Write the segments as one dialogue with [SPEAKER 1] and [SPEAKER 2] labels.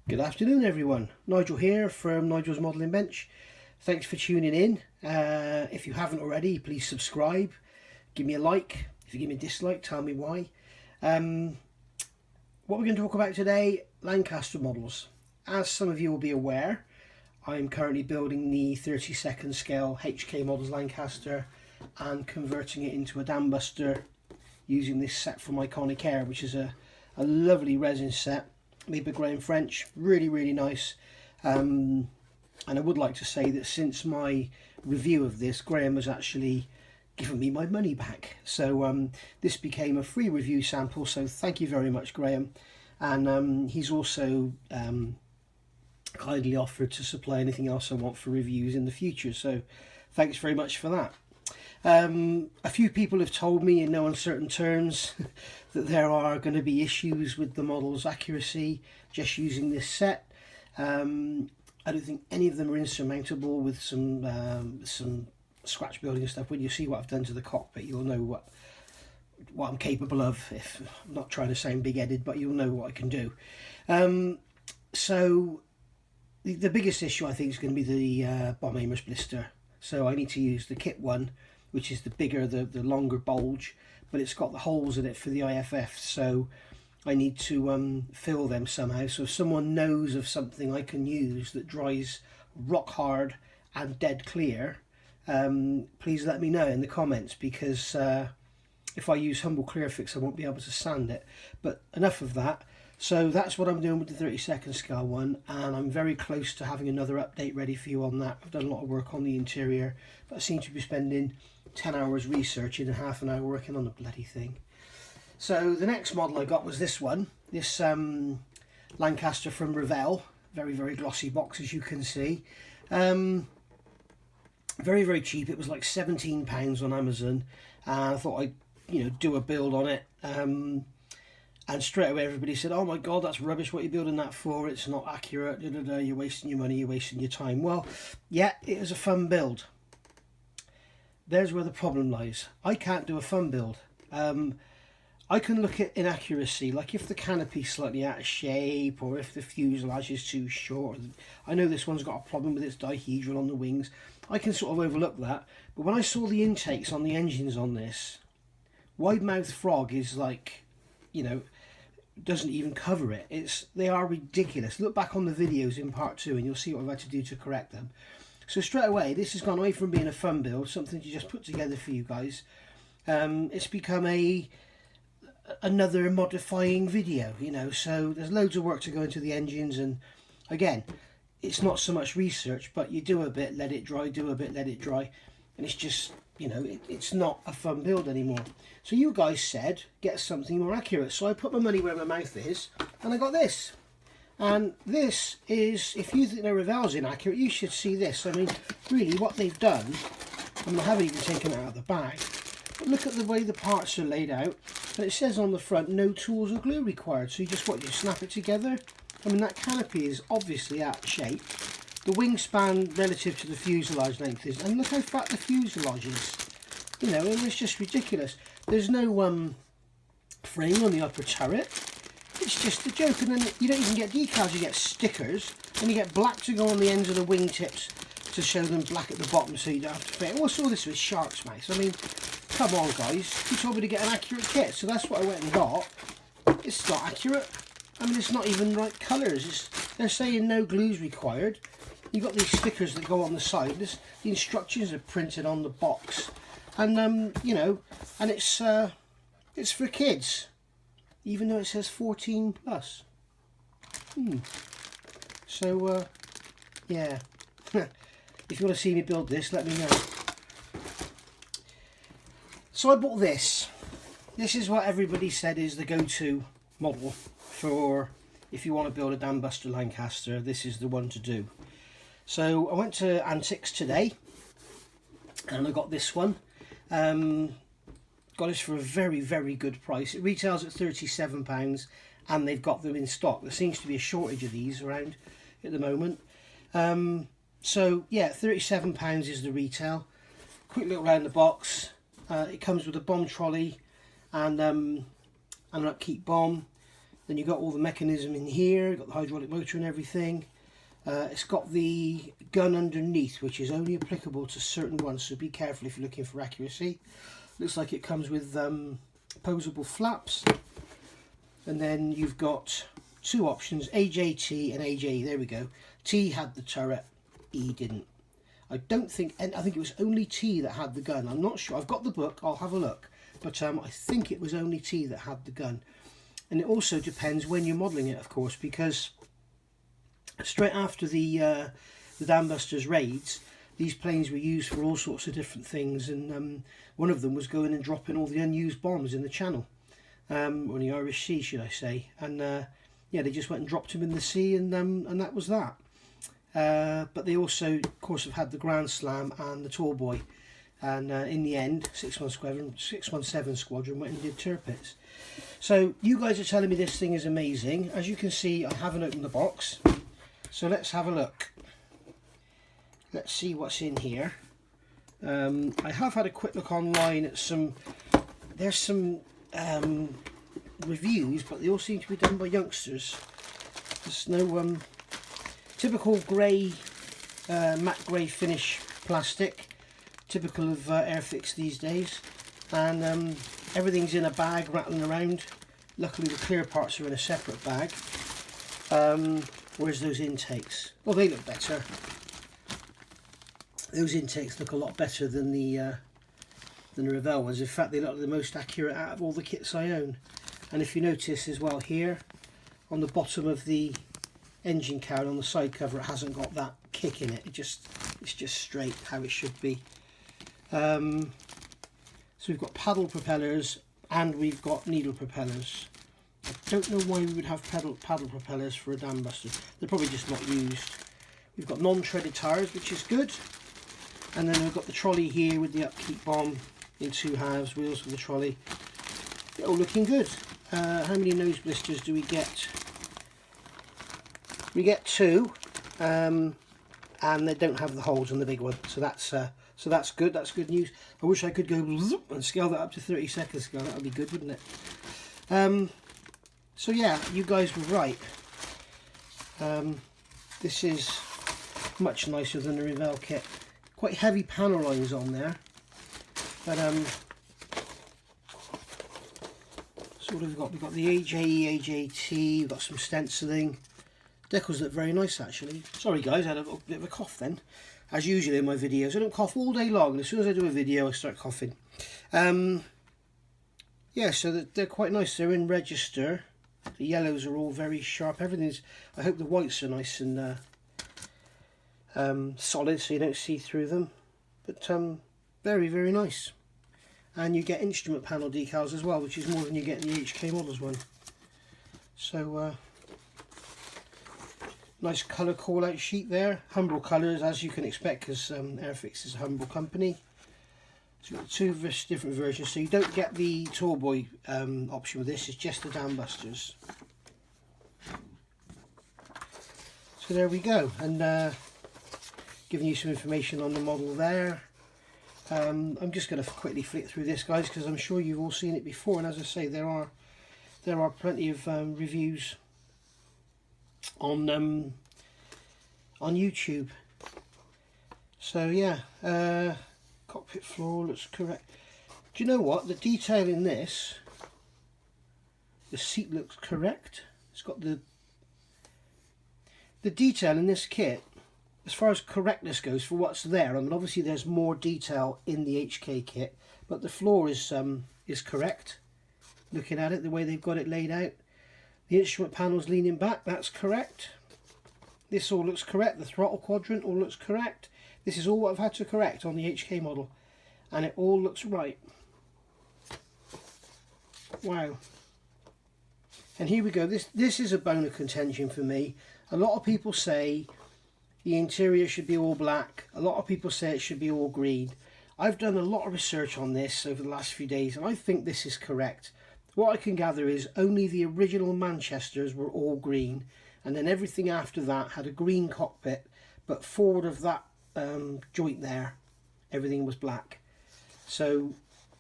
[SPEAKER 1] Good afternoon everyone, Nigel here from Nigel's Modelling Bench. Thanks for tuning in. If you haven't already, please subscribe, give me a like. If you give me a dislike, tell me why. What we're going to talk about today, Lancaster models. As some of you will be aware, I'm currently building the 32nd scale HK Models Lancaster and converting it into a dam buster using this set from Iconic Air, which is a lovely resin set made by Graham French. Really nice. And I would like to say that since my review of this, Graham has actually given me my money back. So this became a free review sample, so thank you very much, Graham. And he's also kindly offered to supply anything else I want for reviews in the future, so thanks very much for that. A few people have told me in no uncertain terms that there are going to be issues with the model's accuracy just using this set. I don't think any of them are insurmountable with some scratch building and stuff. When you see what I've done to the cockpit, you'll know what I'm capable of. If I'm not trying to sound big-headed, but you'll know what I can do. So the biggest issue I think is going to be the bomb aimer's blister. So I need to use the kit one, which is the bigger, the longer bulge, but it's got the holes in it for the IFF, so I need to fill them somehow. So if someone knows of something I can use that dries rock hard and dead clear, please let me know in the comments, because if I use Humble Clearfix I won't be able to sand it. But enough of that. So that's what I'm doing with the 32nd scale one, and I'm very close to having another update ready for you on that. I've done a lot of work on the interior, but I seem to be spending 10 hours researching and half an hour working on the bloody thing. So the next model I got was this one, this Lancaster from Revell. Very glossy box, as you can see. Very cheap. It was like £17 on Amazon, and I thought I'd do a build on it. And straight away everybody said, oh my god, that's rubbish, what are you building that for, it's not accurate, you're wasting your money, you're wasting your time. Well, yeah, it was a fun build. There's where the problem lies. I can't do a fun build. I can look at inaccuracy, like if the canopy's slightly out of shape, or if the fuselage is too short. I know this one's got a problem with its dihedral on the wings. I can sort of overlook that. But when I saw the intakes on the engines on this, wide mouth frog is like, doesn't even cover it. They are ridiculous. Look back on the videos in part 2 and you'll see what I've had to do to correct them. So straight away this has gone away from being a fun build, something to just put together for you guys. It's become another modifying video, so there's loads of work to go into the engines, and again, it's not so much research, but you do a bit, let it dry, do a bit, let it dry, and it's just, it's not a fun build anymore. So you guys said, get something more accurate. So I put my money where my mouth is, and I got this. And this is, if you think the Revell's inaccurate, you should see this. I mean, really, what they've done, I haven't even taken it out of the bag, but look at the way the parts are laid out. And it says on the front, no tools or glue required. So you snap it together? I mean, that canopy is obviously out of shape. The wingspan relative to the fuselage length is, and look how fat the fuselage is. It's just ridiculous. There's no frame on the upper turret. It's just a joke. And then you don't even get decals, you get stickers, and you get black to go on the ends of the wingtips to show them black at the bottom, so you don't have to fit. What's all this with shark's mouth? I mean, come on guys, you told me to get an accurate kit, so that's what I went and got. It's not accurate. I mean, it's not even right colours. They're saying no glues required. You've got these stickers that go on the side. The instructions are printed on the box, and and it's for kids, even though it says 14 plus. So yeah, if you want to see me build this, let me know. So I bought this. This is what everybody said is the go-to model for if you want to build a dam buster Lancaster. This is the one to do. So I went to Antiques today and I got this one. Got this for a very good price. It retails at £37 and they've got them in stock. There seems to be a shortage of these around at the moment. So yeah, £37 is the retail. Quick look around the box. It comes with a bomb trolley and an upkeep bomb. Then you've got all the mechanism in here, got the hydraulic motor and everything. It's got the gun underneath, which is only applicable to certain ones, so be careful if you're looking for accuracy. Looks like it comes with opposable flaps. And then you've got two options, AJT and AJE. There we go. T had the turret, E didn't. I think it was only T that had the gun. I'm not sure. I've got the book, I'll have a look. But I think it was only T that had the gun. And it also depends when you're modelling it, of course, because straight after the Dam Busters raids, these planes were used for all sorts of different things, and one of them was going and dropping all the unused bombs in the Channel, or the Irish Sea, should I say? And yeah, they just went and dropped them in the sea, and that was that. But they also, of course, have had the Grand Slam and the Tall Boy, and in the end, 617 Squadron went and did Tirpitz. So you guys are telling me this thing is amazing. As you can see, I haven't opened the box, so let's have a look. Let's see what's in here. I have had a quick look online at there's some reviews, but they all seem to be done by youngsters. There's no typical grey, matte grey finish plastic, typical of Airfix these days, and everything's in a bag rattling around. Luckily the clear parts are in a separate bag. Where's those intakes? Well, they look better. Those intakes look a lot better than the Revell ones. In fact, they look the most accurate out of all the kits I own. And if you notice as well here, on the bottom of the engine card on the side cover, it hasn't got that kick in it. It's just straight how it should be. So we've got paddle propellers and we've got needle propellers. I don't know why we would have paddle propellers for a Dam Buster. They're probably just not used. We've got non-treaded tyres, which is good. And then we've got the trolley here with the upkeep bomb in two halves, wheels for the trolley. They're all looking good. How many nose blisters do we get? We get two, and they don't have the holes on the big one, so that's good. That's good news. I wish I could go and scale that up to 30 seconds scale. That would be good, wouldn't it? So yeah, you guys were right. This is much nicer than the Revell kit. Quite heavy panel lines on there, but so what have we got? We've got the AJE, AJT, we've got some stenciling. Decals look very nice actually. Sorry guys, I had a little bit of a cough then. As usual in my videos, I don't cough all day long, and as soon as I do a video I start coughing. Yeah, so they're quite nice. They're in register. The yellows are all very sharp. Everything's, I hope the whites are nice and solid so you don't see through them, but very, very nice. And you get instrument panel decals as well, which is more than you get in the HK Models one. So nice colour call out sheet there, Humbrol colours as you can expect, because Airfix is a Humbrol company. So you've got two different versions, so you don't get the Tall Boy option with this, it's just the Dam Busters. So there we go, and giving you some information on the model there. I'm just going to quickly flick through this, guys, because I'm sure you've all seen it before, and as I say, there are plenty of reviews on YouTube. So yeah, cockpit floor looks correct. Do you know what? The detail in this, the seat looks correct. It's got the detail in this kit, as far as correctness goes for what's there. I mean, obviously there's more detail in the HK kit, but the floor is correct. Looking at it, the way they've got it laid out, the instrument panel's leaning back. That's correct. This all looks correct. The throttle quadrant all looks correct. This is all what I've had to correct on the HK model, and it all looks right. Wow. And here we go. This is a bone of contention for me. A lot of people say the interior should be all black. A lot of people say it should be all green. I've done a lot of research on this over the last few days, and I think this is correct. What I can gather is only the original Manchesters were all green, and then everything after that had a green cockpit, but forward of that joint there, everything was black. So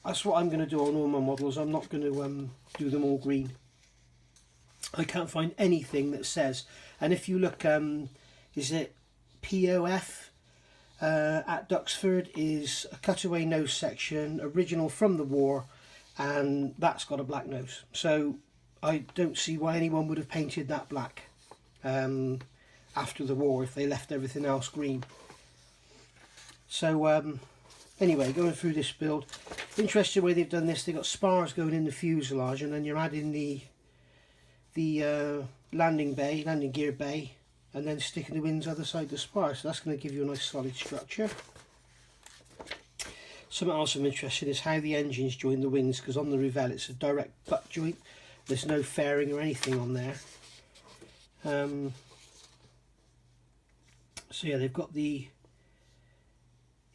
[SPEAKER 1] that's what I'm going to do on all my models. I'm not going to do them all green. I can't find anything that says. And if you look, is it POF at Duxford, is a cutaway nose section, original from the war, and that's got a black nose. So I don't see why anyone would have painted that black after the war if they left everything else green. So anyway, going through this build, interesting way they've done this. They've got spars going in the fuselage, and then you're adding the landing gear bay, and then sticking the wings other side of the spar. So that's going to give you a nice solid structure. Something else I'm interested in is how the engines join the wings, because on the Revell it's a direct butt joint. There's no fairing or anything on there. So yeah, they've got the,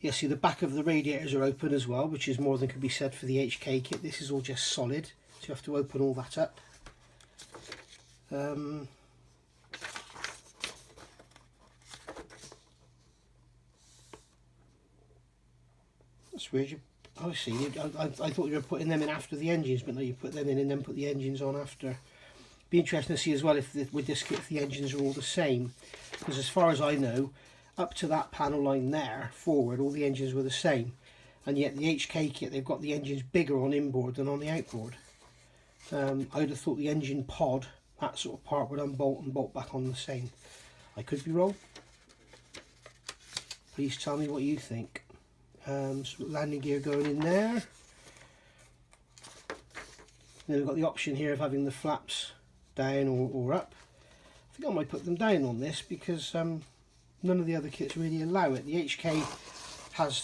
[SPEAKER 1] yeah, see the back of the radiators are open as well, which is more than could be said for the HK kit. This is all just solid, so you have to open all that up. That's weird. I see. I thought you were putting them in after the engines, but no, you put them in and then put the engines on after. Be interesting to see as well if with this kit if the engines are all the same, because as far as I know, up to that panel line there forward, all the engines were the same, and yet the HK kit, they've got the engines bigger on inboard than on the outboard. I would have thought the engine pod, that sort of part, would unbolt and bolt back on the same. I could be wrong. Please tell me what you think. So landing gear going in there. And then we've got the option here of having the flaps down or up. I think I might put them down on this because none of the other kits really allow it. The HK has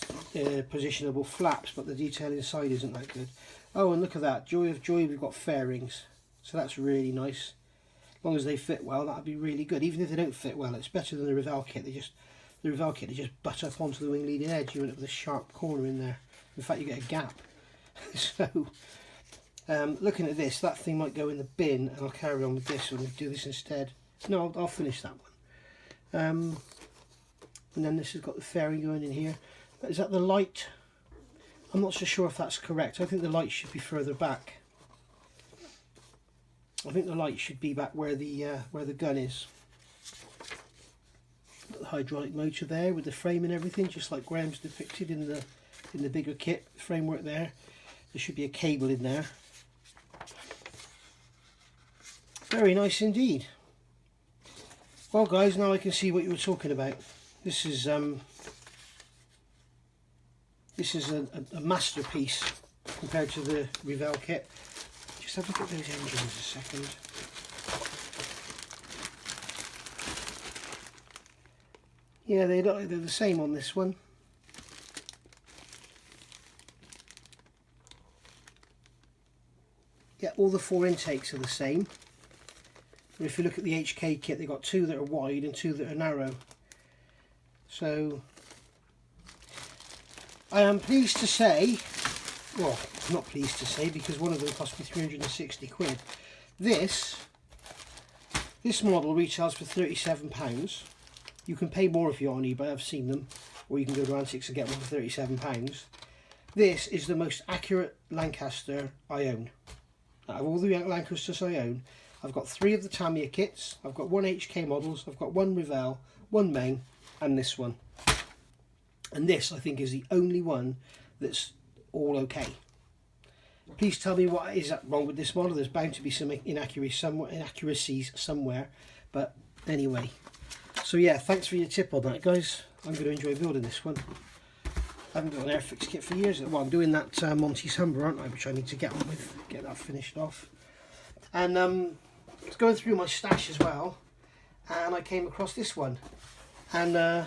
[SPEAKER 1] positionable flaps, but the detail inside isn't that good. Oh, and look at that, joy of joy, we've got fairings, so that's really nice. As long as they fit well, that'd be really good. Even if they don't fit well, it's better than the Revell kit. The Revell kit, they just butt up onto the wing leading edge. You end up with a sharp corner in there. In fact, you get a gap. So looking at this, that thing might go in the bin, and I'll carry on with this and do this instead. No, I'll finish that one. And then this has got the fairing going in here. Is that the light? I'm not so sure if that's correct. I think the light should be further back. I think the light should be back where the gun is. Got the hydraulic motor there with the frame and everything, just like Graham's depicted in the bigger kit framework there. There should be a cable in there. Very nice indeed. Well guys, now I can see what you were talking about. This is a masterpiece compared to the Revell kit. Just have a look at those engines a second. Yeah, they're the same on this one. Yeah, all the 4 intakes are the same. And if you look at the HK kit, they've got 2 that are wide and 2 that are narrow. So I am pleased to say, well, I'm not pleased to say because one of them cost me 360 quid. This model retails for £37. You can pay more if you're on eBay, I've seen them, or you can go to Antiques and get one for £37. This is the most accurate Lancaster I own. Out of all the Lancasters I own, I've got 3 of the Tamiya kits, I've got 1 HK models, I've got 1 Revell, 1 Main, and this one. And this, I think, is the only one that's all okay. Please tell me what is wrong with this model. There's bound to be some inaccuracies somewhere, but anyway. So yeah, thanks for your tip on that, guys. I'm going to enjoy building this one. I haven't got an Airfix kit for years. Well, I'm doing that Monty's Humber, aren't I, which I need to get on with, get that finished off. And I was going through my stash as well, and I came across this one. And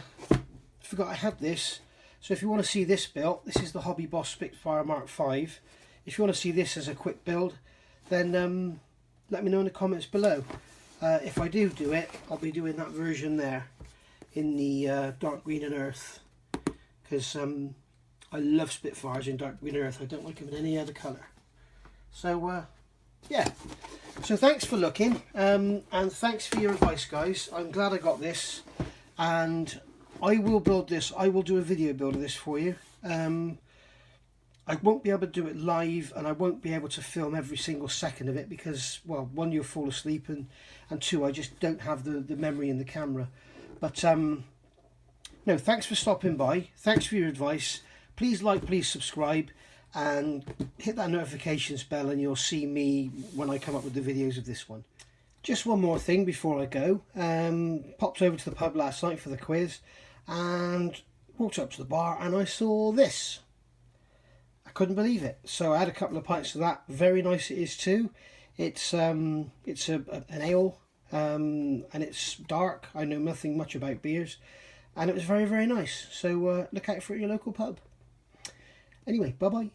[SPEAKER 1] forgot I had this. So if you want to see this built, this is the Hobby Boss Spitfire Mark V. If you want to see this as a quick build, then let me know in the comments below. If I do it, I'll be doing that version there in the dark green and earth, because I love Spitfires in dark green and earth. I don't like them in any other colour. So yeah, so thanks for looking, and thanks for your advice, guys. I'm glad I got this, and I will build this. I will do a video build of this for you. I won't be able to do it live, and I won't be able to film every single second of it because, well, one, you'll fall asleep, and two, I just don't have the memory in the camera. But no, thanks for stopping by. Thanks for your advice. Please like, please subscribe, and hit that notifications bell, and you'll see me when I come up with the videos of this one. Just one more thing before I go. Popped over to the pub last night for the quiz, and walked up to the bar, and I saw this. I couldn't believe it. So I had a couple of pints of that. Very nice it is too. It's an ale, and it's dark. I know nothing much about beers, and it was very, very nice. So look out for it at your local pub. Anyway, bye bye.